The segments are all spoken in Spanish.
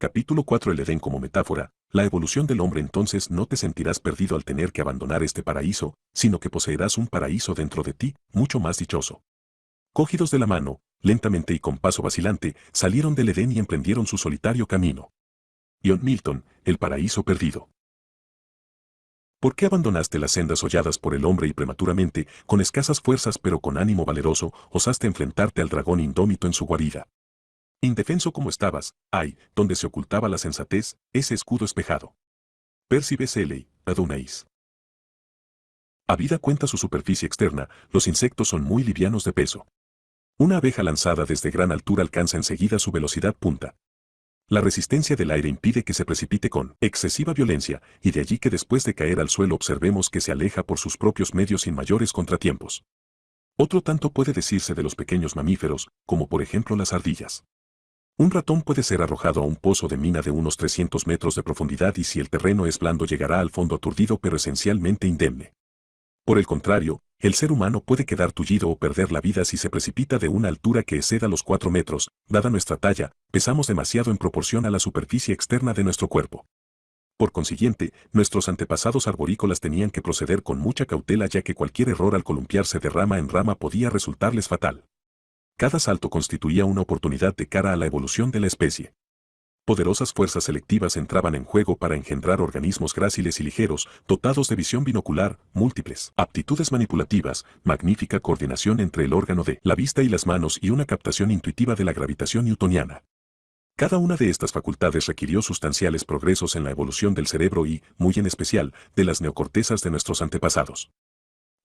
Capítulo 4. El Edén como metáfora. La evolución del hombre. Entonces no te sentirás perdido al tener que abandonar este paraíso, sino que poseerás un paraíso dentro de ti, mucho más dichoso. Cogidos de la mano, lentamente y con paso vacilante, salieron del Edén y emprendieron su solitario camino. John Milton, El paraíso perdido. ¿Por qué abandonaste las sendas holladas por el hombre y prematuramente, con escasas fuerzas pero con ánimo valeroso, osaste enfrentarte al dragón indómito en su guarida? Indefenso como estabas, ay, donde se ocultaba la sensatez, ese escudo espejado. Percy B. Shelley, Adonais. Habida cuenta su superficie externa, los insectos son muy livianos de peso. Una abeja lanzada desde gran altura alcanza enseguida su velocidad punta. La resistencia del aire impide que se precipite con excesiva violencia, y de allí que después de caer al suelo observemos que se aleja por sus propios medios sin mayores contratiempos. Otro tanto puede decirse de los pequeños mamíferos, como por ejemplo las ardillas. Un ratón puede ser arrojado a un pozo de mina de unos 300 metros de profundidad y si el terreno es blando llegará al fondo aturdido pero esencialmente indemne. Por el contrario, el ser humano puede quedar tullido o perder la vida si se precipita de una altura que exceda los 4 metros, dada nuestra talla, pesamos demasiado en proporción a la superficie externa de nuestro cuerpo. Por consiguiente, nuestros antepasados arborícolas tenían que proceder con mucha cautela ya que cualquier error al columpiarse de rama en rama podía resultarles fatal. Cada salto constituía una oportunidad de cara a la evolución de la especie. Poderosas fuerzas selectivas entraban en juego para engendrar organismos gráciles y ligeros, dotados de visión binocular, múltiples aptitudes manipulativas, magnífica coordinación entre el órgano de la vista y las manos y una captación intuitiva de la gravitación newtoniana. Cada una de estas facultades requirió sustanciales progresos en la evolución del cerebro y, muy en especial, de las neocortezas de nuestros antepasados.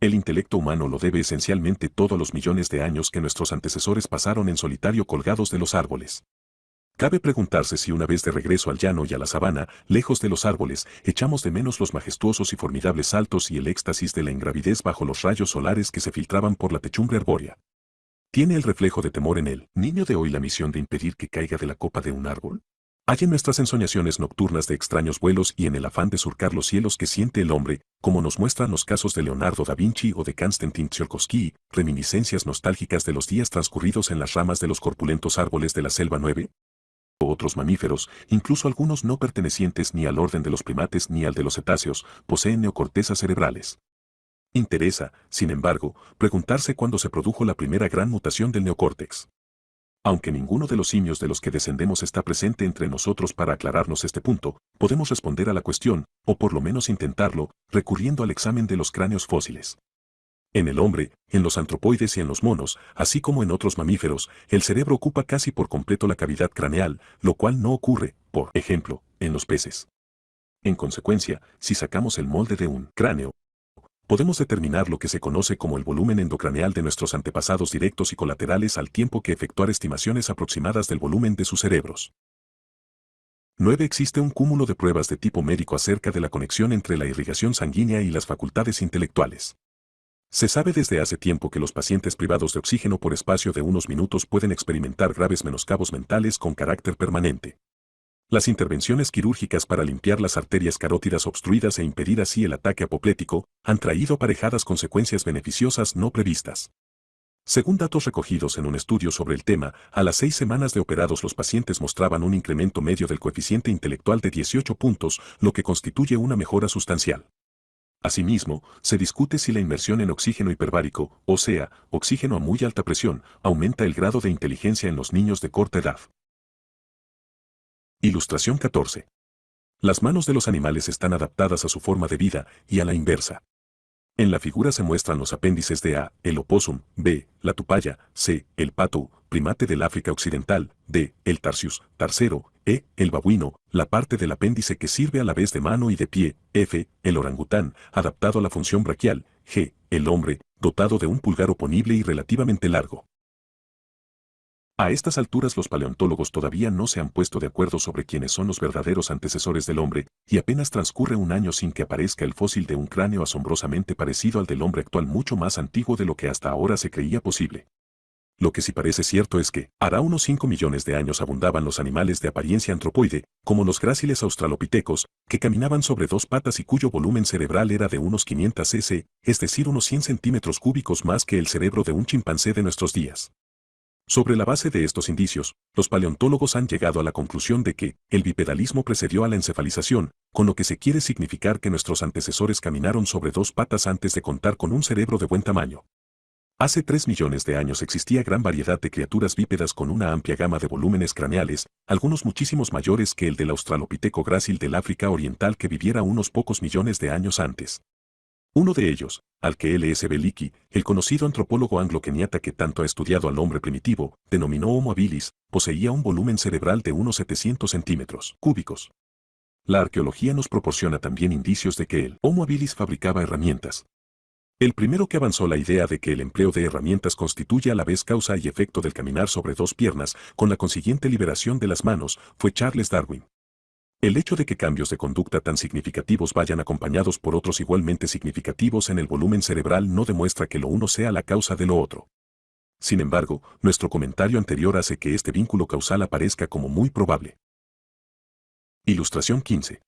El intelecto humano lo debe esencialmente todo a los millones de años que nuestros antecesores pasaron en solitario colgados de los árboles. Cabe preguntarse si una vez de regreso al llano y a la sabana, lejos de los árboles, echamos de menos los majestuosos y formidables saltos y el éxtasis de la ingravidez bajo los rayos solares que se filtraban por la techumbre arbórea. ¿Tiene el reflejo de temor en el niño de hoy la misión de impedir que caiga de la copa de un árbol? Hay en nuestras ensoñaciones nocturnas de extraños vuelos y en el afán de surcar los cielos que siente el hombre, como nos muestran los casos de Leonardo da Vinci o de Konstantin Tsiolkovsky, reminiscencias nostálgicas de los días transcurridos en las ramas de los corpulentos árboles de la selva 9. Otros mamíferos, incluso algunos no pertenecientes ni al orden de los primates ni al de los cetáceos, poseen neocortezas cerebrales. Interesa, sin embargo, preguntarse cuándo se produjo la primera gran mutación del neocórtex. Aunque ninguno de los simios de los que descendemos está presente entre nosotros para aclararnos este punto, podemos responder a la cuestión, o por lo menos intentarlo, recurriendo al examen de los cráneos fósiles. En el hombre, en los antropoides y en los monos, así como en otros mamíferos, el cerebro ocupa casi por completo la cavidad craneal, lo cual no ocurre, por ejemplo, en los peces. En consecuencia, si sacamos el molde de un cráneo, podemos determinar lo que se conoce como el volumen endocraneal de nuestros antepasados directos y colaterales al tiempo que efectuar estimaciones aproximadas del volumen de sus cerebros. 9. Existe un cúmulo de pruebas de tipo médico acerca de la conexión entre la irrigación sanguínea y las facultades intelectuales. Se sabe desde hace tiempo que los pacientes privados de oxígeno por espacio de unos minutos pueden experimentar graves menoscabos mentales con carácter permanente. Las intervenciones quirúrgicas para limpiar las arterias carótidas obstruidas e impedir así el ataque apoplético han traído aparejadas consecuencias beneficiosas no previstas. Según datos recogidos en un estudio sobre el tema, a las 6 semanas de operados los pacientes mostraban un incremento medio del coeficiente intelectual de 18 puntos, lo que constituye una mejora sustancial. Asimismo, se discute si la inmersión en oxígeno hiperbárico, o sea, oxígeno a muy alta presión, aumenta el grado de inteligencia en los niños de corta edad. Ilustración 14. Las manos de los animales están adaptadas a su forma de vida, y a la inversa. En la figura se muestran los apéndices de A, el opossum, B, la tupaya, C, el pato, primate del África Occidental, D, el tarsius, tarsero, E, el babuino, la parte del apéndice que sirve a la vez de mano y de pie, F, el orangután, adaptado a la función braquial, G, el hombre, dotado de un pulgar oponible y relativamente largo. A estas alturas los paleontólogos todavía no se han puesto de acuerdo sobre quiénes son los verdaderos antecesores del hombre, y apenas transcurre un año sin que aparezca el fósil de un cráneo asombrosamente parecido al del hombre actual mucho más antiguo de lo que hasta ahora se creía posible. Lo que sí parece cierto es que, hará unos 5 millones de años abundaban los animales de apariencia antropoide, como los gráciles australopitecos, que caminaban sobre 2 patas y cuyo volumen cerebral era de unos 500 cc, es decir unos 100 centímetros cúbicos más que el cerebro de un chimpancé de nuestros días. Sobre la base de estos indicios, los paleontólogos han llegado a la conclusión de que el bipedalismo precedió a la encefalización, con lo que se quiere significar que nuestros antecesores caminaron sobre dos patas antes de contar con un cerebro de buen tamaño. Hace 3 millones de años existía gran variedad de criaturas bípedas con una amplia gama de volúmenes craneales, algunos muchísimos mayores que el del australopiteco grácil del África Oriental que viviera unos pocos millones de años antes. Uno de ellos, al que L.S. Beliki, el conocido antropólogo anglo-keniata que tanto ha estudiado al hombre primitivo, denominó Homo habilis, poseía un volumen cerebral de unos 700 centímetros cúbicos. La arqueología nos proporciona también indicios de que el Homo habilis fabricaba herramientas. El primero que avanzó la idea de que el empleo de herramientas constituye a la vez causa y efecto del caminar sobre dos piernas, con la consiguiente liberación de las manos, fue Charles Darwin. El hecho de que cambios de conducta tan significativos vayan acompañados por otros igualmente significativos en el volumen cerebral no demuestra que lo uno sea la causa de lo otro. Sin embargo, nuestro comentario anterior hace que este vínculo causal aparezca como muy probable. Ilustración 15.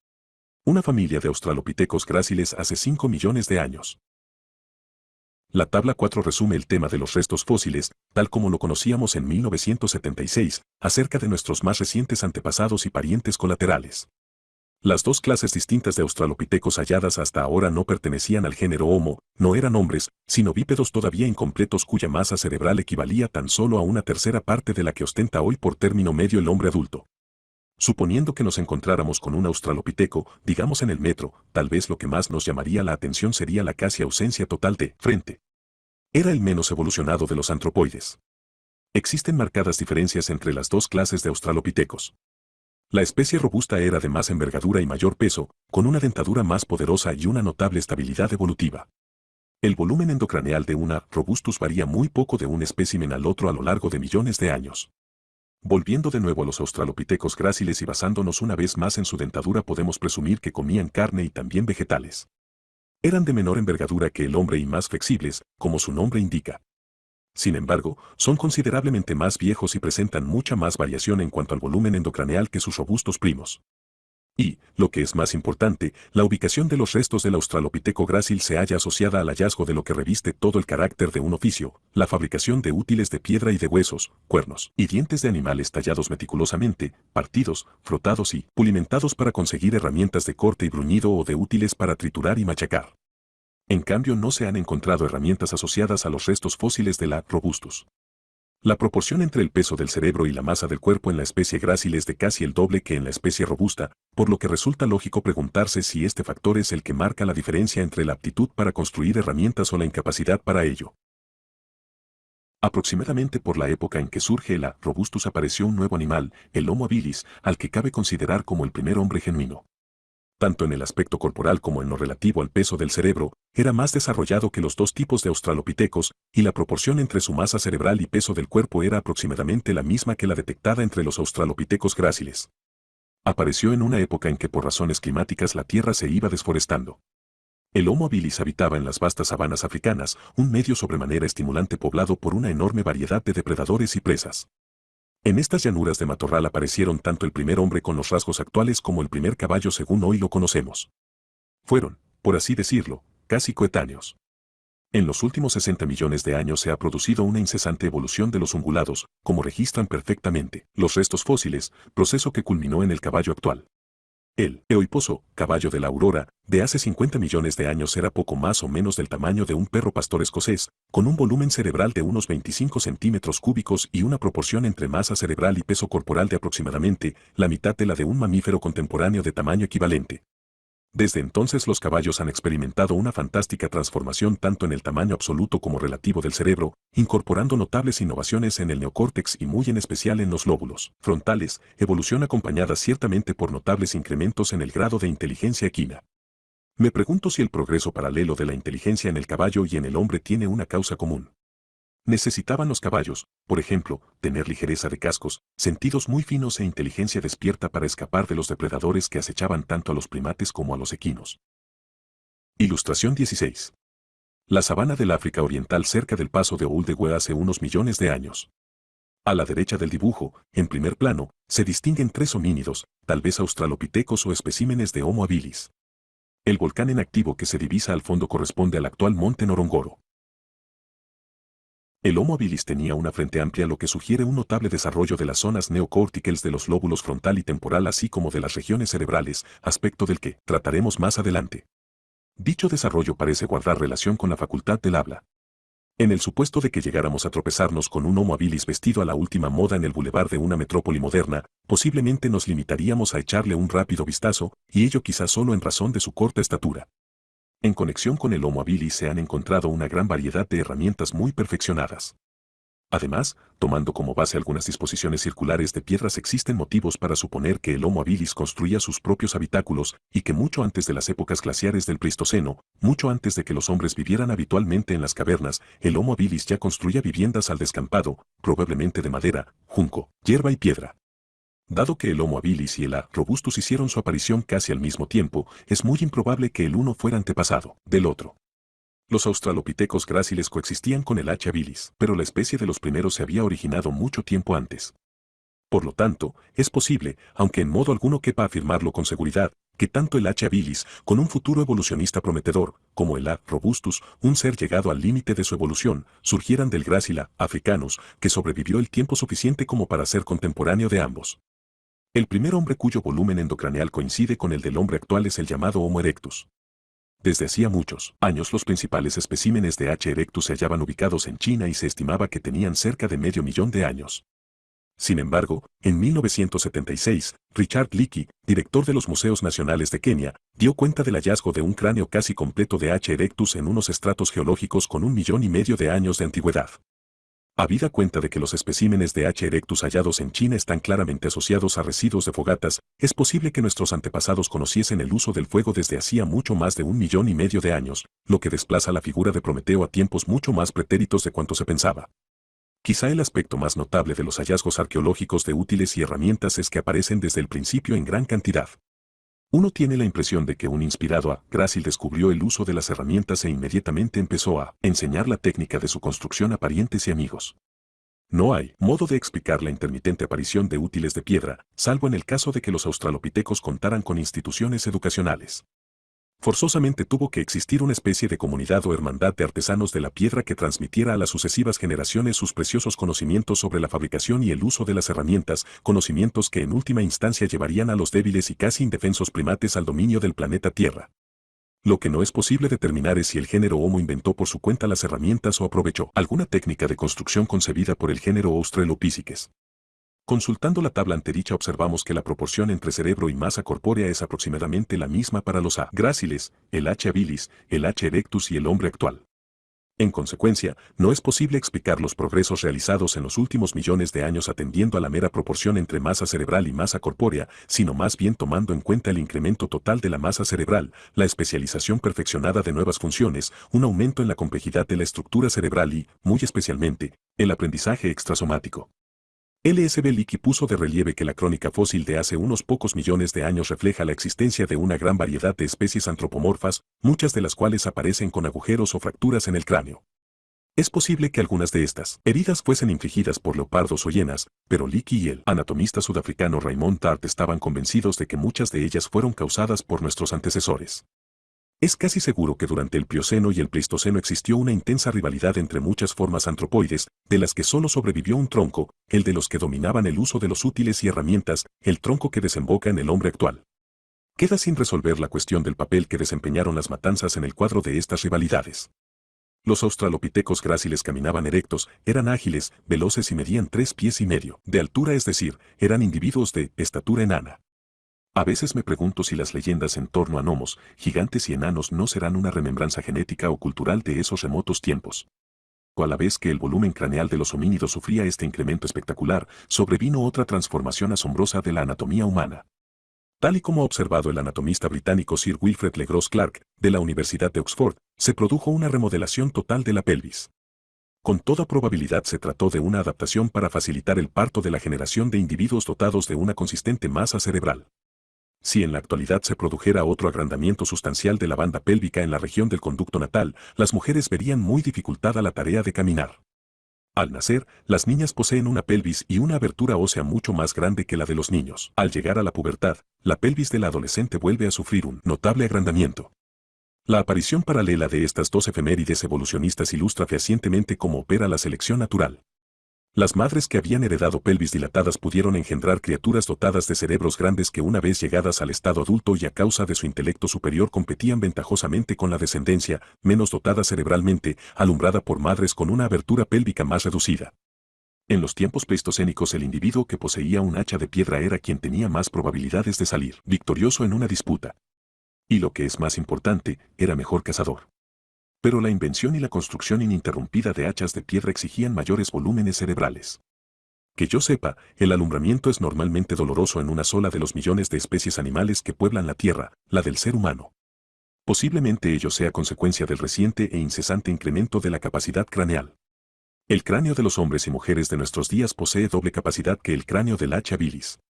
Una familia de australopitecos gráciles hace 5 millones de años. La tabla 4 resume el tema de los restos fósiles, tal como lo conocíamos en 1976, acerca de nuestros más recientes antepasados y parientes colaterales. Las dos clases distintas de australopitecos halladas hasta ahora no pertenecían al género Homo, no eran hombres, sino bípedos todavía incompletos cuya masa cerebral equivalía tan solo a una tercera parte de la que ostenta hoy por término medio el hombre adulto. Suponiendo que nos encontráramos con un australopiteco, digamos en el metro, tal vez lo que más nos llamaría la atención sería la casi ausencia total de frente. Era el menos evolucionado de los antropoides. Existen marcadas diferencias entre las dos clases de australopitecos. La especie robusta era de más envergadura y mayor peso, con una dentadura más poderosa y una notable estabilidad evolutiva. El volumen endocraneal de una robustus varía muy poco de un espécimen al otro a lo largo de millones de años. Volviendo de nuevo a los australopitecos gráciles y basándonos una vez más en su dentadura podemos presumir que comían carne y también vegetales. Eran de menor envergadura que el hombre y más flexibles, como su nombre indica. Sin embargo, son considerablemente más viejos y presentan mucha más variación en cuanto al volumen endocraneal que sus robustos primos. Y, lo que es más importante, la ubicación de los restos del australopiteco grácil se halla asociada al hallazgo de lo que reviste todo el carácter de un oficio, la fabricación de útiles de piedra y de huesos, cuernos y dientes de animales tallados meticulosamente, partidos, frotados y pulimentados para conseguir herramientas de corte y bruñido o de útiles para triturar y machacar. En cambio no se han encontrado herramientas asociadas a los restos fósiles de la robustus. La proporción entre el peso del cerebro y la masa del cuerpo en la especie grácil es de casi el doble que en la especie robusta, por lo que resulta lógico preguntarse si este factor es el que marca la diferencia entre la aptitud para construir herramientas o la incapacidad para ello. Aproximadamente por la época en que surge la robustus apareció un nuevo animal, el Homo habilis, al que cabe considerar como el primer hombre genuino. Tanto en el aspecto corporal como en lo relativo al peso del cerebro, era más desarrollado que los dos tipos de australopitecos, y la proporción entre su masa cerebral y peso del cuerpo era aproximadamente la misma que la detectada entre los australopitecos gráciles. Apareció en una época en que por razones climáticas la tierra se iba desforestando. El Homo habilis habitaba en las vastas sabanas africanas, un medio sobremanera estimulante poblado por una enorme variedad de depredadores y presas. En estas llanuras de matorral aparecieron tanto el primer hombre con los rasgos actuales como el primer caballo según hoy lo conocemos. Fueron, por así decirlo, casi coetáneos. En los últimos 60 millones de años se ha producido una incesante evolución de los ungulados, como registran perfectamente los restos fósiles, proceso que culminó en el caballo actual. El eohiposo, caballo de la aurora, de hace 50 millones de años era poco más o menos del tamaño de un perro pastor escocés, con un volumen cerebral de unos 25 centímetros cúbicos y una proporción entre masa cerebral y peso corporal de aproximadamente la mitad de la de un mamífero contemporáneo de tamaño equivalente. Desde entonces los caballos han experimentado una fantástica transformación tanto en el tamaño absoluto como relativo del cerebro, incorporando notables innovaciones en el neocórtex y muy en especial en los lóbulos frontales, evolución acompañada ciertamente por notables incrementos en el grado de inteligencia equina. Me pregunto si el progreso paralelo de la inteligencia en el caballo y en el hombre tiene una causa común. Necesitaban los caballos, por ejemplo, tener ligereza de cascos, sentidos muy finos e inteligencia despierta para escapar de los depredadores que acechaban tanto a los primates como a los equinos. Ilustración 16. La sabana del África Oriental cerca del paso de Ouldegue hace unos millones de años. A la derecha del dibujo, en primer plano, se distinguen 3 homínidos, tal vez australopitecos o especímenes de Homo habilis. El volcán en activo que se divisa al fondo corresponde al actual monte Norongoro. El Homo habilis tenía una frente amplia, lo que sugiere un notable desarrollo de las zonas neocórticas de los lóbulos frontal y temporal, así como de las regiones cerebrales, aspecto del que trataremos más adelante. Dicho desarrollo parece guardar relación con la facultad del habla. En el supuesto de que llegáramos a tropezarnos con un Homo habilis vestido a la última moda en el bulevar de una metrópoli moderna, posiblemente nos limitaríamos a echarle un rápido vistazo, y ello quizás solo en razón de su corta estatura. En conexión con el Homo habilis se han encontrado una gran variedad de herramientas muy perfeccionadas. Además, tomando como base algunas disposiciones circulares de piedras, existen motivos para suponer que el Homo habilis construía sus propios habitáculos y que mucho antes de las épocas glaciares del Pleistoceno, mucho antes de que los hombres vivieran habitualmente en las cavernas, el Homo habilis ya construía viviendas al descampado, probablemente de madera, junco, hierba y piedra. Dado que el Homo habilis y el A. robustus hicieron su aparición casi al mismo tiempo, es muy improbable que el uno fuera antepasado del otro. Los australopitecos gráciles coexistían con el H. habilis, pero la especie de los primeros se había originado mucho tiempo antes. Por lo tanto, es posible, aunque en modo alguno quepa afirmarlo con seguridad, que tanto el H. habilis, con un futuro evolucionista prometedor, como el A. robustus, un ser llegado al límite de su evolución, surgieran del Gracila africanus, que sobrevivió el tiempo suficiente como para ser contemporáneo de ambos. El primer hombre cuyo volumen endocraneal coincide con el del hombre actual es el llamado Homo erectus. Desde hacía muchos años los principales especímenes de H. erectus se hallaban ubicados en China y se estimaba que tenían cerca de medio millón de años. Sin embargo, en 1976, Richard Leakey, director de los Museos Nacionales de Kenia, dio cuenta del hallazgo de un cráneo casi completo de H. erectus en unos estratos geológicos con 1,5 millones de años de antigüedad. Habida cuenta de que los especímenes de H. erectus hallados en China están claramente asociados a residuos de fogatas, es posible que nuestros antepasados conociesen el uso del fuego desde hacía mucho más de 1,5 millones de años, lo que desplaza la figura de Prometeo a tiempos mucho más pretéritos de cuanto se pensaba. Quizá el aspecto más notable de los hallazgos arqueológicos de útiles y herramientas es que aparecen desde el principio en gran cantidad. Uno tiene la impresión de que un inspirado A. Grácil descubrió el uso de las herramientas e inmediatamente empezó a enseñar la técnica de su construcción a parientes y amigos. No hay modo de explicar la intermitente aparición de útiles de piedra, salvo en el caso de que los australopitecos contaran con instituciones educacionales. Forzosamente tuvo que existir una especie de comunidad o hermandad de artesanos de la piedra que transmitiera a las sucesivas generaciones sus preciosos conocimientos sobre la fabricación y el uso de las herramientas, conocimientos que en última instancia llevarían a los débiles y casi indefensos primates al dominio del planeta Tierra. Lo que no es posible determinar es si el género Homo inventó por su cuenta las herramientas o aprovechó alguna técnica de construcción concebida por el género Australopithecus. Consultando la tabla anterior observamos que la proporción entre cerebro y masa corpórea es aproximadamente la misma para los A. gráciles, el H. habilis, el H. erectus y el hombre actual. En consecuencia, no es posible explicar los progresos realizados en los últimos millones de años atendiendo a la mera proporción entre masa cerebral y masa corpórea, sino más bien tomando en cuenta el incremento total de la masa cerebral, la especialización perfeccionada de nuevas funciones, un aumento en la complejidad de la estructura cerebral y, muy especialmente, el aprendizaje extrasomático. LSB Leakey puso de relieve que la crónica fósil de hace unos pocos millones de años refleja la existencia de una gran variedad de especies antropomorfas, muchas de las cuales aparecen con agujeros o fracturas en el cráneo. Es posible que algunas de estas heridas fuesen infligidas por leopardos o hienas, pero Leakey y el anatomista sudafricano Raymond Tart estaban convencidos de que muchas de ellas fueron causadas por nuestros antecesores. Es casi seguro que durante el Plioceno y el Pleistoceno existió una intensa rivalidad entre muchas formas antropoides, de las que solo sobrevivió un tronco, el de los que dominaban el uso de los útiles y herramientas, el tronco que desemboca en el hombre actual. Queda sin resolver la cuestión del papel que desempeñaron las matanzas en el cuadro de estas rivalidades. Los australopitecos gráciles caminaban erectos, eran ágiles, veloces y medían 3,5 pies de altura, es decir, eran individuos de estatura enana. A veces me pregunto si las leyendas en torno a gnomos, gigantes y enanos no serán una remembranza genética o cultural de esos remotos tiempos. A la vez que el volumen craneal de los homínidos sufría este incremento espectacular, sobrevino otra transformación asombrosa de la anatomía humana. Tal y como ha observado el anatomista británico Sir Wilfred Legros Clark, de la Universidad de Oxford, se produjo una remodelación total de la pelvis. Con toda probabilidad se trató de una adaptación para facilitar el parto de la generación de individuos dotados de una consistente masa cerebral. Si en la actualidad se produjera otro agrandamiento sustancial de la banda pélvica en la región del conducto natal, las mujeres verían muy dificultada la tarea de caminar. Al nacer, las niñas poseen una pelvis y una abertura ósea mucho más grande que la de los niños. Al llegar a la pubertad, la pelvis de la adolescente vuelve a sufrir un notable agrandamiento. La aparición paralela de estas dos efemérides evolucionistas ilustra fehacientemente cómo opera la selección natural. Las madres que habían heredado pelvis dilatadas pudieron engendrar criaturas dotadas de cerebros grandes que una vez llegadas al estado adulto y a causa de su intelecto superior competían ventajosamente con la descendencia, menos dotada cerebralmente, alumbrada por madres con una abertura pélvica más reducida. En los tiempos pleistocénicos el individuo que poseía un hacha de piedra era quien tenía más probabilidades de salir victorioso en una disputa. Y lo que es más importante, era mejor cazador. Pero la invención y la construcción ininterrumpida de hachas de piedra exigían mayores volúmenes cerebrales. Que yo sepa, el alumbramiento es normalmente doloroso en una sola de los millones de especies animales que pueblan la Tierra, la del ser humano. Posiblemente ello sea consecuencia del reciente e incesante incremento de la capacidad craneal. El cráneo de los hombres y mujeres de nuestros días posee doble capacidad que el cráneo del hacha habilis.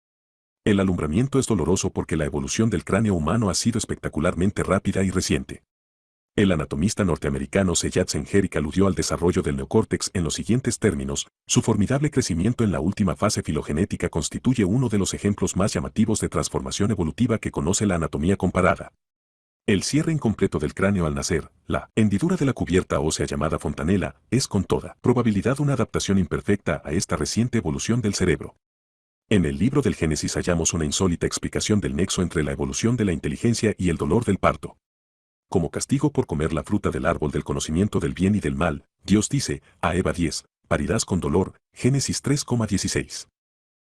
El alumbramiento es doloroso porque la evolución del cráneo humano ha sido espectacularmente rápida y reciente. El anatomista norteamericano Seyat Sengerik aludió al desarrollo del neocórtex en los siguientes términos: su formidable crecimiento en la última fase filogenética constituye uno de los ejemplos más llamativos de transformación evolutiva que conoce la anatomía comparada. El cierre incompleto del cráneo al nacer, la hendidura de la cubierta ósea llamada fontanela, es con toda probabilidad una adaptación imperfecta a esta reciente evolución del cerebro. En el libro del Génesis hallamos una insólita explicación del nexo entre la evolución de la inteligencia y el dolor del parto. Como castigo por comer la fruta del árbol del conocimiento del bien y del mal, Dios dice a Eva 10, parirás con dolor, Génesis 3,16.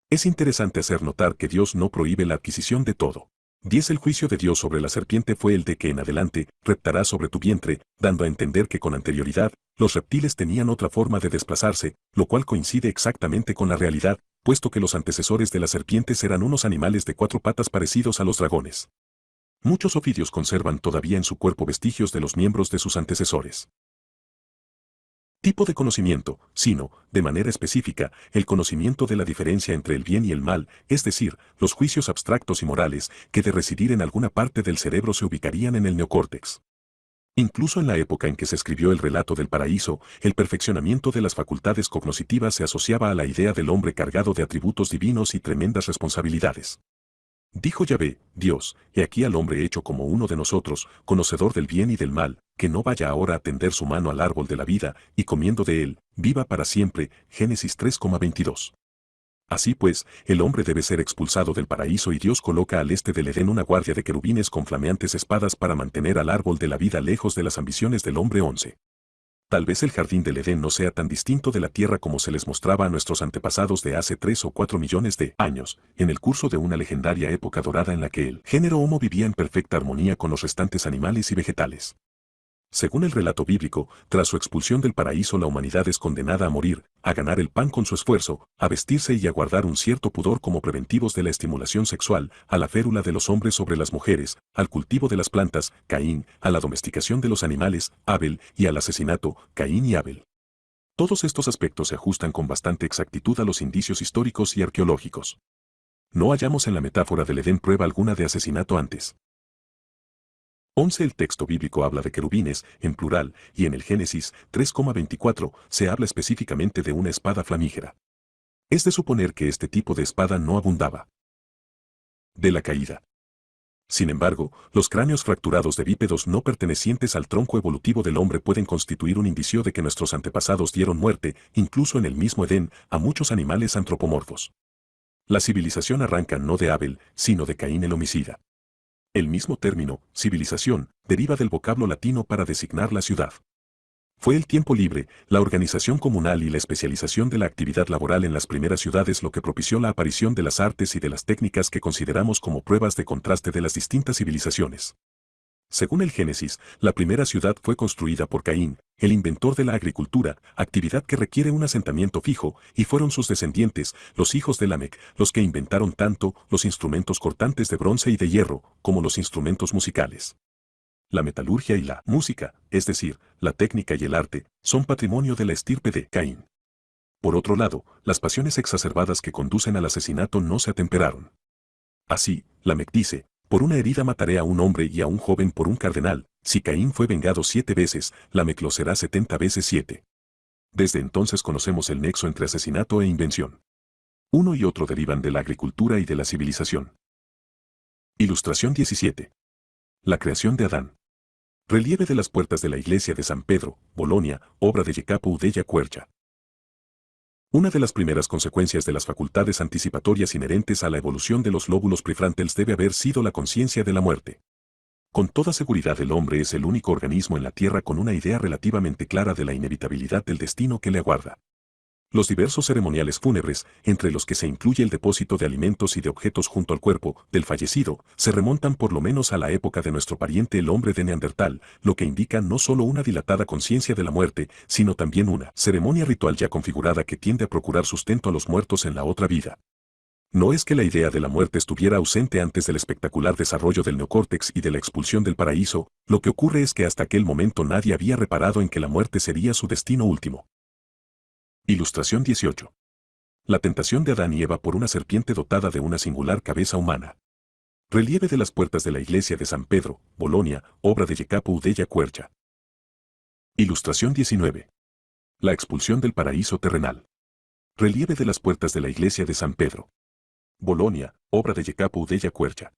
Es interesante hacer notar que Dios no prohíbe la adquisición de todo. 10. El juicio de Dios sobre la serpiente fue el de que en adelante, reptará sobre tu vientre, dando a entender que con anterioridad, los reptiles tenían otra forma de desplazarse, lo cual coincide exactamente con la realidad, puesto que los antecesores de las serpientes eran unos animales de 4 patas parecidos a los dragones. Muchos ofidios conservan todavía en su cuerpo vestigios de los miembros de sus antecesores. Tipo de conocimiento, sino, de manera específica, el conocimiento de la diferencia entre el bien y el mal, es decir, los juicios abstractos y morales, que de residir en alguna parte del cerebro se ubicarían en el neocórtex. Incluso en la época en que se escribió el relato del paraíso, el perfeccionamiento de las facultades cognitivas se asociaba a la idea del hombre cargado de atributos divinos y tremendas responsabilidades. Dijo Yahvé, Dios, he aquí al hombre hecho como uno de nosotros, conocedor del bien y del mal, que no vaya ahora a tender su mano al árbol de la vida, y comiendo de él, viva para siempre. Génesis 3,22. Así pues, el hombre debe ser expulsado del paraíso y Dios coloca al este del Edén una guardia de querubines con flameantes espadas para mantener al árbol de la vida lejos de las ambiciones del hombre. 11. Tal vez el jardín del Edén no sea tan distinto de la tierra como se les mostraba a nuestros antepasados de hace 3 o 4 millones de años, en el curso de una legendaria época dorada en la que el género Homo vivía en perfecta armonía con los restantes animales y vegetales. Según el relato bíblico, tras su expulsión del paraíso la humanidad es condenada a morir, a ganar el pan con su esfuerzo, a vestirse y a guardar un cierto pudor como preventivos de la estimulación sexual, a la férula de los hombres sobre las mujeres, al cultivo de las plantas, Caín, a la domesticación de los animales, Abel, y al asesinato, Caín y Abel. Todos estos aspectos se ajustan con bastante exactitud a los indicios históricos y arqueológicos. No hallamos en la metáfora del Edén prueba alguna de asesinato antes. 11. El texto bíblico habla de querubines, en plural, y en el Génesis 3,24 se habla específicamente de una espada flamígera. Es de suponer que este tipo de espada no abundaba. De la caída. Sin embargo, los cráneos fracturados de bípedos no pertenecientes al tronco evolutivo del hombre pueden constituir un indicio de que nuestros antepasados dieron muerte, incluso en el mismo Edén, a muchos animales antropomorfos. La civilización arranca no de Abel, sino de Caín el homicida. El mismo término, civilización, deriva del vocablo latino para designar la ciudad. Fue el tiempo libre, la organización comunal y la especialización de la actividad laboral en las primeras ciudades lo que propició la aparición de las artes y de las técnicas que consideramos como pruebas de contraste de las distintas civilizaciones. Según el Génesis, la primera ciudad fue construida por Caín, el inventor de la agricultura, actividad que requiere un asentamiento fijo, y fueron sus descendientes, los hijos de Lamec, los que inventaron tanto los instrumentos cortantes de bronce y de hierro, como los instrumentos musicales. La metalurgia y la música, es decir, la técnica y el arte, son patrimonio de la estirpe de Caín. Por otro lado, las pasiones exacerbadas que conducen al asesinato no se atemperaron. Así, Lamec dice, por una herida mataré a un hombre y a un joven por un cardenal, si Caín fue vengado 7 veces, Lamec lo será 70 veces 7. Desde entonces conocemos el nexo entre asesinato e invención. Uno y otro derivan de la agricultura y de la civilización. Ilustración 17. La creación de Adán. Relieve de las puertas de la iglesia de San Pedro, Bolonia, obra de Jacopo della Quercia. Una de las primeras consecuencias de las facultades anticipatorias inherentes a la evolución de los lóbulos prefrontales debe haber sido la conciencia de la muerte. Con toda seguridad el hombre es el único organismo en la Tierra con una idea relativamente clara de la inevitabilidad del destino que le aguarda. Los diversos ceremoniales fúnebres, entre los que se incluye el depósito de alimentos y de objetos junto al cuerpo del fallecido, se remontan por lo menos a la época de nuestro pariente el hombre de Neandertal, lo que indica no solo una dilatada conciencia de la muerte, sino también una ceremonia ritual ya configurada que tiende a procurar sustento a los muertos en la otra vida. No es que la idea de la muerte estuviera ausente antes del espectacular desarrollo del neocórtex y de la expulsión del paraíso, lo que ocurre es que hasta aquel momento nadie había reparado en que la muerte sería su destino último. Ilustración 18. La tentación de Adán y Eva por una serpiente dotada de una singular cabeza humana. Relieve de las puertas de la iglesia de San Pedro, Bolonia, obra de Jacopo della Quercia. Ilustración 19. La expulsión del paraíso terrenal. Relieve de las puertas de la iglesia de San Pedro, Bolonia, obra de Jacopo della Quercia.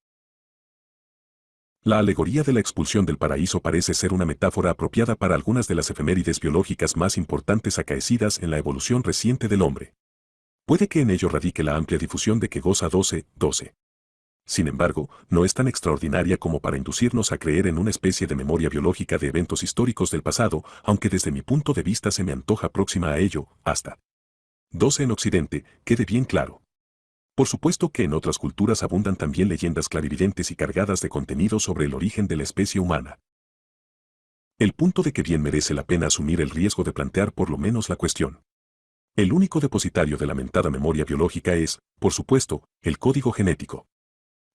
La alegoría de la expulsión del paraíso parece ser una metáfora apropiada para algunas de las efemérides biológicas más importantes acaecidas en la evolución reciente del hombre. Puede que en ello radique la amplia difusión de que goza 12. Sin embargo, no es tan extraordinaria como para inducirnos a creer en una especie de memoria biológica de eventos históricos del pasado, aunque desde mi punto de vista se me antoja próxima a ello, hasta 12 en Occidente, quede bien claro. Por supuesto que en otras culturas abundan también leyendas clarividentes y cargadas de contenido sobre el origen de la especie humana. El punto de que bien merece la pena asumir el riesgo de plantear por lo menos la cuestión. El único depositario de la mentada memoria biológica es, por supuesto, el código genético.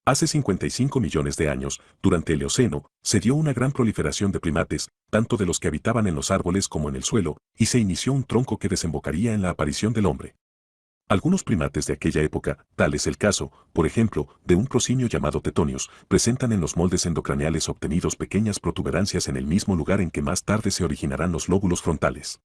Hace 55 millones de años, durante el Eoceno, se dio una gran proliferación de primates, tanto de los que habitaban en los árboles como en el suelo, y se inició un tronco que desembocaría en la aparición del hombre. Algunos primates de aquella época, tal es el caso, por ejemplo, de un prosimio llamado Tetonius, presentan en los moldes endocraneales obtenidos pequeñas protuberancias en el mismo lugar en que más tarde se originarán los lóbulos frontales.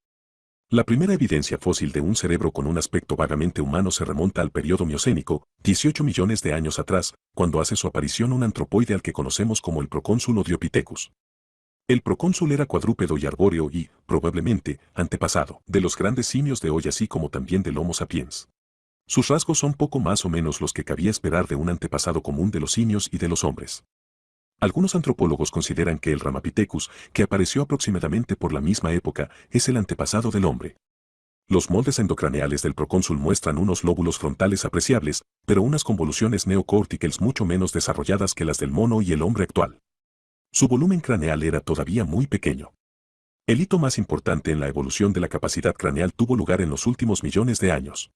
La primera evidencia fósil de un cerebro con un aspecto vagamente humano se remonta al periodo miocénico, 18 millones de años atrás, cuando hace su aparición un antropoide al que conocemos como el procónsul Odiopithecus. El procónsul era cuadrúpedo y arbóreo y, probablemente, antepasado de los grandes simios de hoy así como también del Homo sapiens. Sus rasgos son poco más o menos los que cabía esperar de un antepasado común de los simios y de los hombres. Algunos antropólogos consideran que el Ramapithecus, que apareció aproximadamente por la misma época, es el antepasado del hombre. Los moldes endocraneales del procónsul muestran unos lóbulos frontales apreciables, pero unas convoluciones neocorticales mucho menos desarrolladas que las del mono y el hombre actual. Su volumen craneal era todavía muy pequeño. El hito más importante en la evolución de la capacidad craneal tuvo lugar en los últimos millones de años.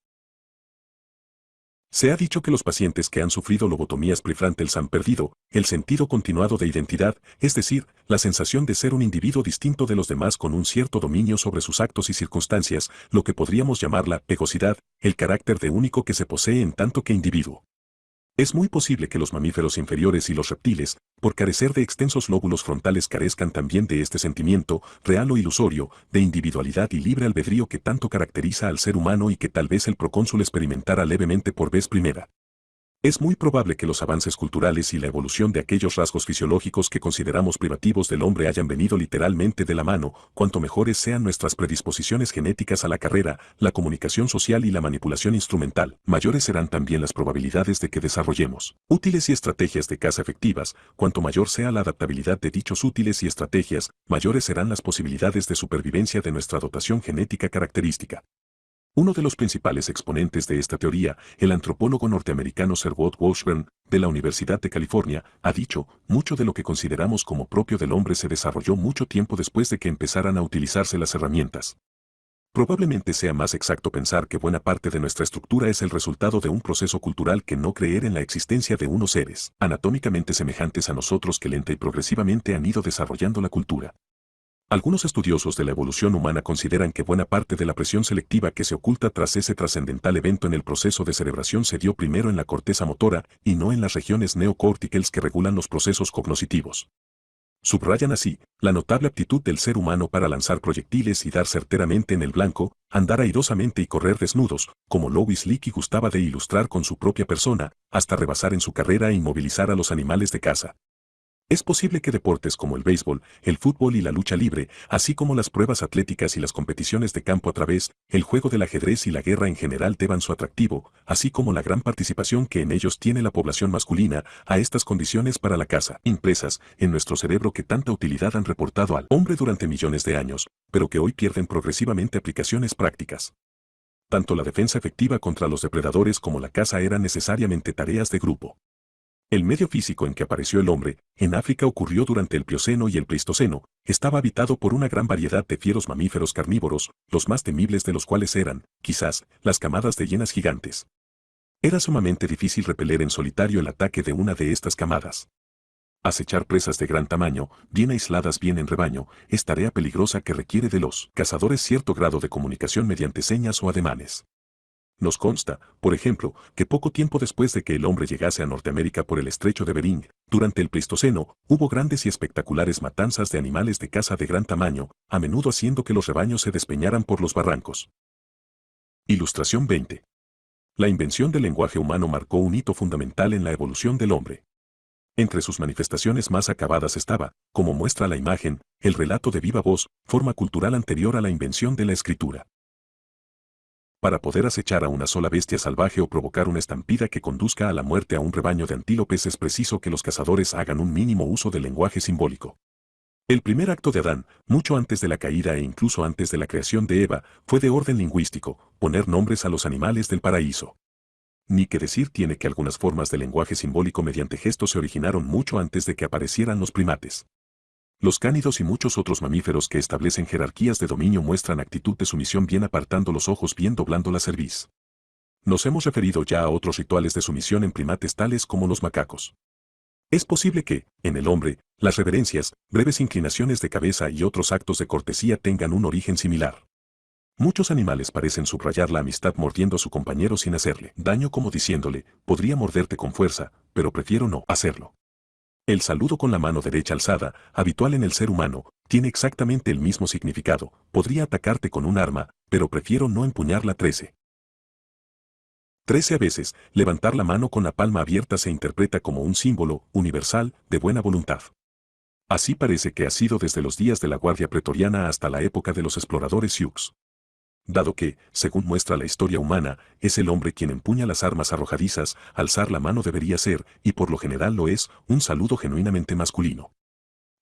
Se ha dicho que los pacientes que han sufrido lobotomías prefrontales han perdido el sentido continuado de identidad, es decir, la sensación de ser un individuo distinto de los demás con un cierto dominio sobre sus actos y circunstancias, lo que podríamos llamar la egocidad, el carácter de único que se posee en tanto que individuo. Es muy posible que los mamíferos inferiores y los reptiles, por carecer de extensos lóbulos frontales, carezcan también de este sentimiento, real o ilusorio, de individualidad y libre albedrío que tanto caracteriza al ser humano y que tal vez el procónsul experimentara levemente por vez primera. Es muy probable que los avances culturales y la evolución de aquellos rasgos fisiológicos que consideramos privativos del hombre hayan venido literalmente de la mano, cuanto mejores sean nuestras predisposiciones genéticas a la carrera, la comunicación social y la manipulación instrumental, mayores serán también las probabilidades de que desarrollemos útiles y estrategias de caza efectivas, cuanto mayor sea la adaptabilidad de dichos útiles y estrategias, mayores serán las posibilidades de supervivencia de nuestra dotación genética característica. Uno de los principales exponentes de esta teoría, el antropólogo norteamericano Sherwood Washburn, de la Universidad de California, ha dicho, mucho de lo que consideramos como propio del hombre se desarrolló mucho tiempo después de que empezaran a utilizarse las herramientas. Probablemente sea más exacto pensar que buena parte de nuestra estructura es el resultado de un proceso cultural que no creer en la existencia de unos seres anatómicamente semejantes a nosotros que lenta y progresivamente han ido desarrollando la cultura. Algunos estudiosos de la evolución humana consideran que buena parte de la presión selectiva que se oculta tras ese trascendental evento en el proceso de cerebración se dio primero en la corteza motora y no en las regiones neocorticales que regulan los procesos cognitivos. Subrayan así la notable aptitud del ser humano para lanzar proyectiles y dar certeramente en el blanco, andar airosamente y correr desnudos, como Louis Leakey gustaba de ilustrar con su propia persona, hasta rebasar en su carrera e inmovilizar a los animales de caza. Es posible que deportes como el béisbol, el fútbol y la lucha libre, así como las pruebas atléticas y las competiciones de campo a través, el juego del ajedrez y la guerra en general deban su atractivo, así como la gran participación que en ellos tiene la población masculina, a estas condiciones para la caza, impresas en nuestro cerebro que tanta utilidad han reportado al hombre durante millones de años, pero que hoy pierden progresivamente aplicaciones prácticas. Tanto la defensa efectiva contra los depredadores como la caza eran necesariamente tareas de grupo. El medio físico en que apareció el hombre, en África ocurrió durante el Plioceno y el Pleistoceno, estaba habitado por una gran variedad de fieros mamíferos carnívoros, los más temibles de los cuales eran, quizás, las camadas de hienas gigantes. Era sumamente difícil repeler en solitario el ataque de una de estas camadas. Acechar presas de gran tamaño, bien aisladas bien en rebaño, es tarea peligrosa que requiere de los cazadores cierto grado de comunicación mediante señas o ademanes. Nos consta, por ejemplo, que poco tiempo después de que el hombre llegase a Norteamérica por el estrecho de Bering, durante el Pleistoceno, hubo grandes y espectaculares matanzas de animales de caza de gran tamaño, a menudo haciendo que los rebaños se despeñaran por los barrancos. Ilustración 20. La invención del lenguaje humano marcó un hito fundamental en la evolución del hombre. Entre sus manifestaciones más acabadas estaba, como muestra la imagen, el relato de viva voz, forma cultural anterior a la invención de la escritura. Para poder acechar a una sola bestia salvaje o provocar una estampida que conduzca a la muerte a un rebaño de antílopes es preciso que los cazadores hagan un mínimo uso del lenguaje simbólico. El primer acto de Adán, mucho antes de la caída e incluso antes de la creación de Eva, fue de orden lingüístico, poner nombres a los animales del paraíso. Ni que decir tiene que algunas formas de lenguaje simbólico mediante gestos se originaron mucho antes de que aparecieran los primates. Los cánidos y muchos otros mamíferos que establecen jerarquías de dominio muestran actitud de sumisión bien apartando los ojos bien doblando la cerviz. Nos hemos referido ya a otros rituales de sumisión en primates tales como los macacos. Es posible que, en el hombre, las reverencias, breves inclinaciones de cabeza y otros actos de cortesía tengan un origen similar. Muchos animales parecen subrayar la amistad mordiendo a su compañero sin hacerle daño como diciéndole, podría morderte con fuerza, pero prefiero no hacerlo. El saludo con la mano derecha alzada, habitual en el ser humano, tiene exactamente el mismo significado. Podría atacarte con un arma, pero prefiero no empuñarla. 13. A veces, levantar la mano con la palma abierta se interpreta como un símbolo universal de buena voluntad. Así parece que ha sido desde los días de la Guardia Pretoriana hasta la época de los exploradores Sioux. Dado que, según muestra la historia humana, es el hombre quien empuña las armas arrojadizas, alzar la mano debería ser, y por lo general lo es, un saludo genuinamente masculino.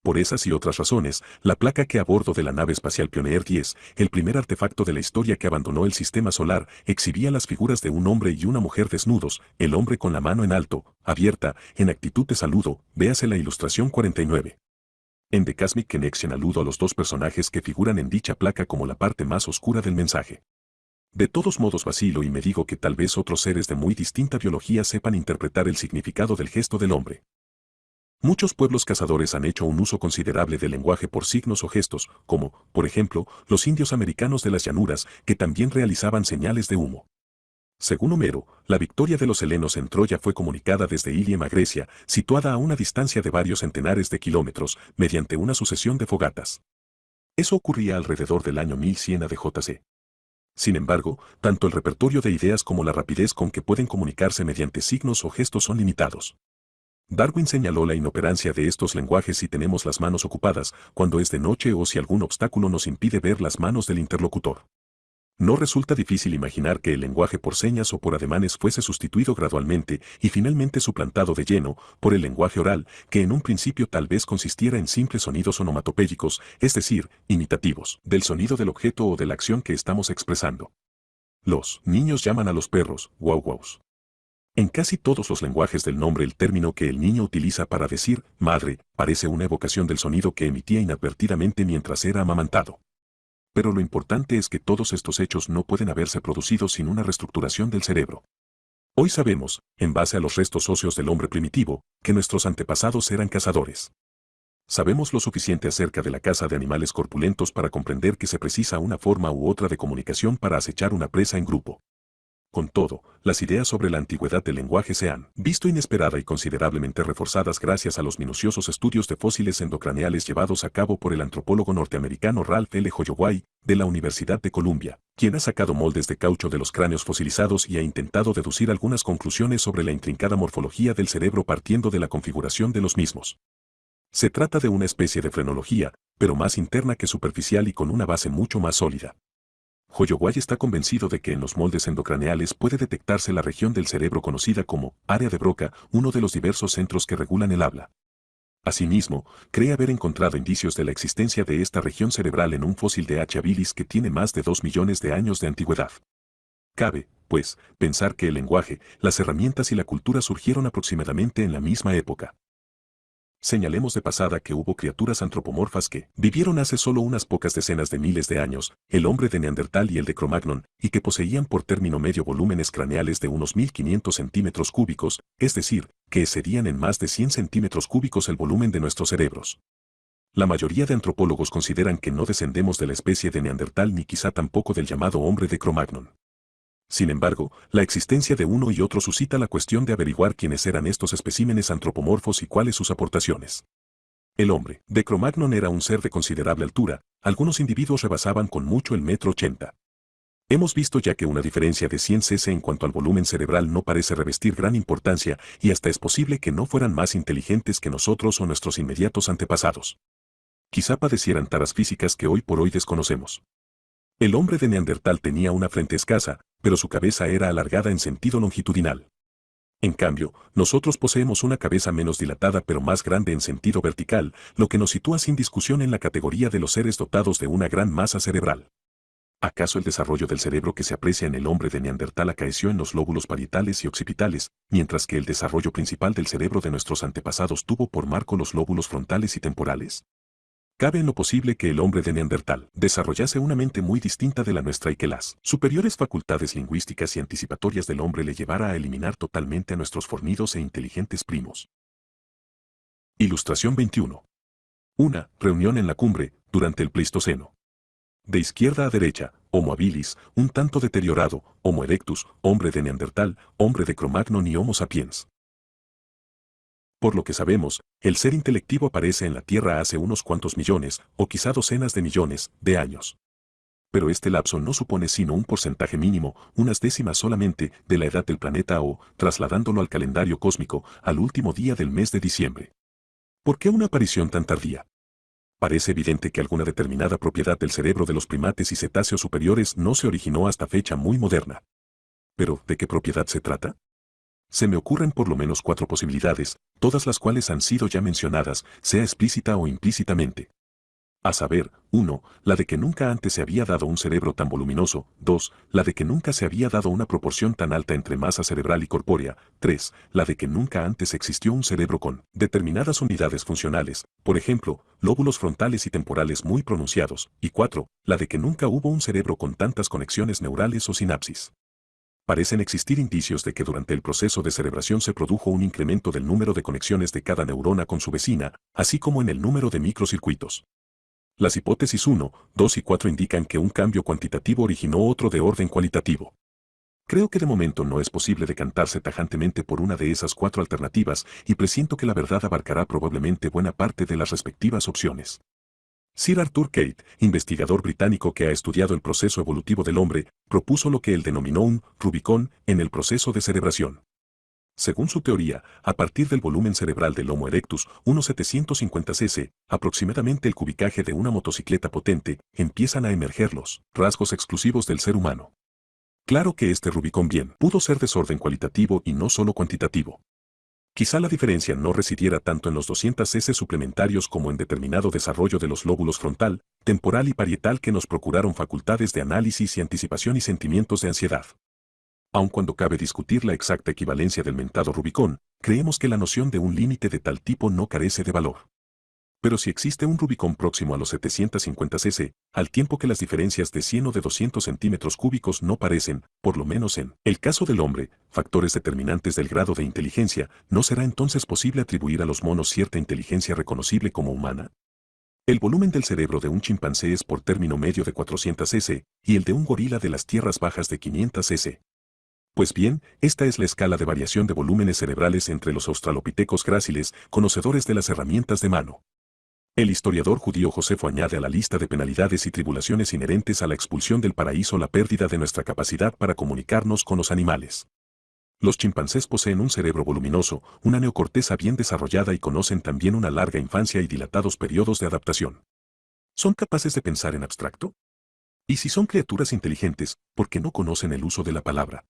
Por esas y otras razones, la placa que a bordo de la nave espacial Pioneer 10, el primer artefacto de la historia que abandonó el sistema solar, exhibía las figuras de un hombre y una mujer desnudos, el hombre con la mano en alto, abierta, en actitud de saludo, véase la ilustración 49. En The Cosmic Connection aludo a los dos personajes que figuran en dicha placa como la parte más oscura del mensaje. De todos modos vacilo y me digo que tal vez otros seres de muy distinta biología sepan interpretar el significado del gesto del hombre. Muchos pueblos cazadores han hecho un uso considerable del lenguaje por signos o gestos, como, por ejemplo, los indios americanos de las llanuras, que también realizaban señales de humo. Según Homero, la victoria de los helenos en Troya fue comunicada desde Iliem a Grecia, situada a una distancia de varios centenares de kilómetros, mediante una sucesión de fogatas. Eso ocurría alrededor del año 1100 ADJC. Sin embargo, tanto el repertorio de ideas como la rapidez con que pueden comunicarse mediante signos o gestos son limitados. Darwin señaló la inoperancia de estos lenguajes si tenemos las manos ocupadas, cuando es de noche o si algún obstáculo nos impide ver las manos del interlocutor. No resulta difícil imaginar que el lenguaje por señas o por ademanes fuese sustituido gradualmente y finalmente suplantado de lleno por el lenguaje oral, que en un principio tal vez consistiera en simples sonidos onomatopéyicos, es decir, imitativos, del sonido del objeto o de la acción que estamos expresando. Los niños llaman a los perros guau guaus. En casi todos los lenguajes del nombre el término que el niño utiliza para decir madre parece una evocación del sonido que emitía inadvertidamente mientras era amamantado. Pero lo importante es que todos estos hechos no pueden haberse producido sin una reestructuración del cerebro. Hoy sabemos, en base a los restos óseos del hombre primitivo, que nuestros antepasados eran cazadores. Sabemos lo suficiente acerca de la caza de animales corpulentos para comprender que se precisa una forma u otra de comunicación para acechar una presa en grupo. Con todo, las ideas sobre la antigüedad del lenguaje se han visto inesperada y considerablemente reforzadas gracias a los minuciosos estudios de fósiles endocraneales llevados a cabo por el antropólogo norteamericano Ralph L. Holloway, de la Universidad de Columbia, quien ha sacado moldes de caucho de los cráneos fosilizados y ha intentado deducir algunas conclusiones sobre la intrincada morfología del cerebro partiendo de la configuración de los mismos. Se trata de una especie de frenología, pero más interna que superficial y con una base mucho más sólida. Holloway está convencido de que en los moldes endocraneales puede detectarse la región del cerebro conocida como área de Broca, uno de los diversos centros que regulan el habla. Asimismo, cree haber encontrado indicios de la existencia de esta región cerebral en un fósil de H. habilis que tiene más de 2 millones de años de antigüedad. Cabe, pues, pensar que el lenguaje, las herramientas y la cultura surgieron aproximadamente en la misma época. Señalemos de pasada que hubo criaturas antropomorfas que vivieron hace solo unas pocas decenas de miles de años, el hombre de Neandertal y el de Cro-Magnon, y que poseían por término medio volúmenes craneales de unos 1500 centímetros cúbicos, es decir, que excedían en más de 100 centímetros cúbicos el volumen de nuestros cerebros. La mayoría de antropólogos consideran que no descendemos de la especie de Neandertal ni quizá tampoco del llamado hombre de Cro-Magnon. Sin embargo, la existencia de uno y otro suscita la cuestión de averiguar quiénes eran estos especímenes antropomorfos y cuáles sus aportaciones. El hombre de Cro-Magnon era un ser de considerable altura, algunos individuos rebasaban con mucho el 1,80 m. Hemos visto ya que una diferencia de 100 cc en cuanto al volumen cerebral no parece revestir gran importancia y hasta es posible que no fueran más inteligentes que nosotros o nuestros inmediatos antepasados. Quizá padecieran taras físicas que hoy por hoy desconocemos. El hombre de Neandertal tenía una frente escasa, pero su cabeza era alargada en sentido longitudinal. En cambio, nosotros poseemos una cabeza menos dilatada pero más grande en sentido vertical, lo que nos sitúa sin discusión en la categoría de los seres dotados de una gran masa cerebral. ¿Acaso el desarrollo del cerebro que se aprecia en el hombre de Neandertal acaeció en los lóbulos parietales y occipitales, mientras que el desarrollo principal del cerebro de nuestros antepasados tuvo por marco los lóbulos frontales y temporales? Cabe en lo posible que el hombre de Neandertal desarrollase una mente muy distinta de la nuestra y que las superiores facultades lingüísticas y anticipatorias del hombre le llevara a eliminar totalmente a nuestros fornidos e inteligentes primos. Ilustración 21. Una reunión en la cumbre, durante el Pleistoceno. De izquierda a derecha, Homo habilis, un tanto deteriorado, Homo erectus, hombre de Neandertal, hombre de Cro-Magnon y Homo sapiens. Por lo que sabemos, el ser intelectivo aparece en la Tierra hace unos cuantos millones, o quizá docenas de millones, de años. Pero este lapso no supone sino un porcentaje mínimo, unas décimas solamente, de la edad del planeta o, trasladándolo al calendario cósmico, al último día del mes de diciembre. ¿Por qué una aparición tan tardía? Parece evidente que alguna determinada propiedad del cerebro de los primates y cetáceos superiores no se originó hasta fecha muy moderna. Pero, ¿de qué propiedad se trata? Se me ocurren por lo menos 4 posibilidades, todas las cuales han sido ya mencionadas, sea explícita o implícitamente. A saber, 1. La de que nunca antes se había dado un cerebro tan voluminoso. 2. La de que nunca se había dado una proporción tan alta entre masa cerebral y corpórea. 3. La de que nunca antes existió un cerebro con determinadas unidades funcionales, por ejemplo, lóbulos frontales y temporales muy pronunciados. Y 4. La de que nunca hubo un cerebro con tantas conexiones neurales o sinapsis. Parecen existir indicios de que durante el proceso de cerebración se produjo un incremento del número de conexiones de cada neurona con su vecina, así como en el número de microcircuitos. Las hipótesis 1, 2 y 4 indican que un cambio cuantitativo originó otro de orden cualitativo. Creo que de momento no es posible decantarse tajantemente por una de esas 4 alternativas y presiento que la verdad abarcará probablemente buena parte de las respectivas opciones. Sir Arthur Kate, investigador británico que ha estudiado el proceso evolutivo del hombre, propuso lo que él denominó un Rubicón en el proceso de cerebración. Según su teoría, a partir del volumen cerebral del Homo erectus, unos 750 cc, aproximadamente el cubicaje de una motocicleta potente, empiezan a emerger los rasgos exclusivos del ser humano. Claro que este Rubicón bien pudo ser desorden cualitativo y no solo cuantitativo. Quizá la diferencia no residiera tanto en los 200 cc suplementarios como en determinado desarrollo de los lóbulos frontal, temporal y parietal que nos procuraron facultades de análisis y anticipación y sentimientos de ansiedad. Aun cuando cabe discutir la exacta equivalencia del mentado Rubicón, creemos que la noción de un límite de tal tipo no carece de valor. Pero si existe un Rubicón próximo a los 750 cc, al tiempo que las diferencias de 100 o de 200 centímetros cúbicos no parecen, por lo menos en el caso del hombre, factores determinantes del grado de inteligencia, ¿no será entonces posible atribuir a los monos cierta inteligencia reconocible como humana? El volumen del cerebro de un chimpancé es por término medio de 400 cc y el de un gorila de las tierras bajas de 500 cc. Pues bien, esta es la escala de variación de volúmenes cerebrales entre los australopitecos gráciles, conocedores de las herramientas de mano. El historiador judío Josefo añade a la lista de penalidades y tribulaciones inherentes a la expulsión del paraíso la pérdida de nuestra capacidad para comunicarnos con los animales. Los chimpancés poseen un cerebro voluminoso, una neocorteza bien desarrollada y conocen también una larga infancia y dilatados periodos de adaptación. ¿Son capaces de pensar en abstracto? Y si son criaturas inteligentes, ¿por qué no conocen el uso de la palabra?